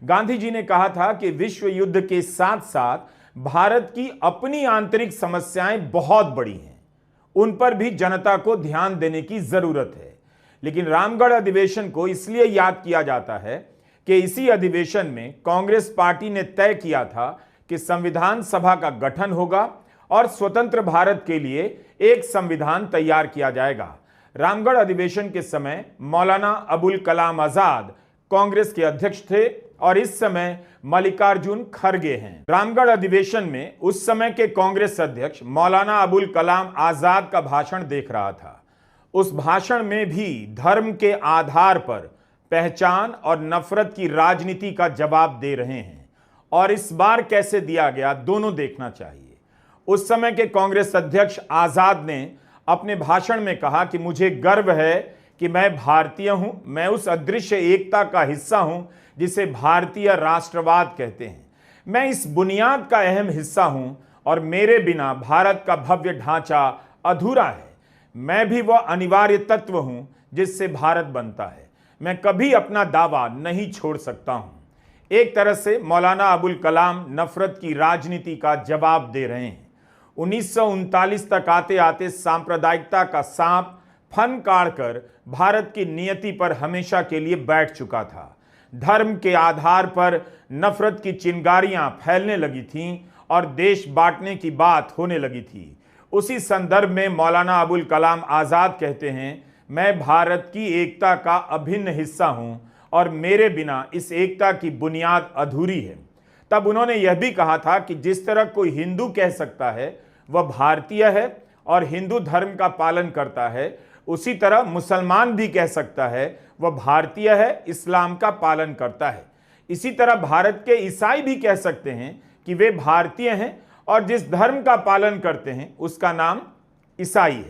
गांधी जी ने कहा था कि विश्व युद्ध के साथ साथ भारत की अपनी आंतरिक समस्याएं बहुत बड़ी हैं, उन पर भी जनता को ध्यान देने की जरूरत है। लेकिन रामगढ़ अधिवेशन को इसलिए याद किया जाता है कि इसी अधिवेशन में कांग्रेस पार्टी ने तय किया था कि संविधान सभा का गठन होगा और स्वतंत्र भारत के लिए एक संविधान तैयार किया जाएगा। रामगढ़ अधिवेशन के समय मौलाना अबुल कलाम आजाद कांग्रेस के अध्यक्ष थे और इस समय मल्लिकार्जुन खड़गे हैं। रामगढ़ अधिवेशन में उस समय के कांग्रेस अध्यक्ष मौलाना अबुल कलाम आजाद का भाषण देख रहा था। उस भाषण में भी धर्म के आधार पर पहचान और नफरत की राजनीति का जवाब दे रहे हैं और इस बार कैसे दिया गया, दोनों देखना चाहिए। उस समय के कांग्रेस अध्यक्ष आजाद ने अपने भाषण में कहा कि मुझे गर्व है कि मैं भारतीय हूं, मैं उस अदृश्य एकता का हिस्सा हूं जिसे भारतीय राष्ट्रवाद कहते हैं। मैं इस बुनियाद का अहम हिस्सा हूं और मेरे बिना भारत का भव्य ढांचा अधूरा है। मैं भी वह अनिवार्य तत्व हूं जिससे भारत बनता है। मैं कभी अपना दावा नहीं छोड़ सकता हूं। एक तरह से मौलाना अबुल कलाम नफरत की राजनीति का जवाब दे रहे हैं। 1939 तक आते आते सांप्रदायिकता का सांप फन काढ़कर भारत की नियति पर हमेशा के लिए बैठ चुका था। धर्म के आधार पर नफरत की चिंगारियां फैलने लगी थीं और देश बांटने की बात होने लगी थी। उसी संदर्भ में मौलाना अबुल कलाम आजाद कहते हैं, मैं भारत की एकता का अभिन्न हिस्सा हूं और मेरे बिना इस एकता की बुनियाद अधूरी है। तब उन्होंने यह भी कहा था कि जिस तरह कोई हिंदू कह सकता है वह भारतीय है और हिंदू धर्म का पालन करता है, उसी तरह मुसलमान भी कह सकता है वह भारतीय है, इस्लाम का पालन करता है। इसी तरह भारत के ईसाई भी कह सकते हैं कि वे भारतीय हैं और जिस धर्म का पालन करते हैं उसका नाम ईसाई है।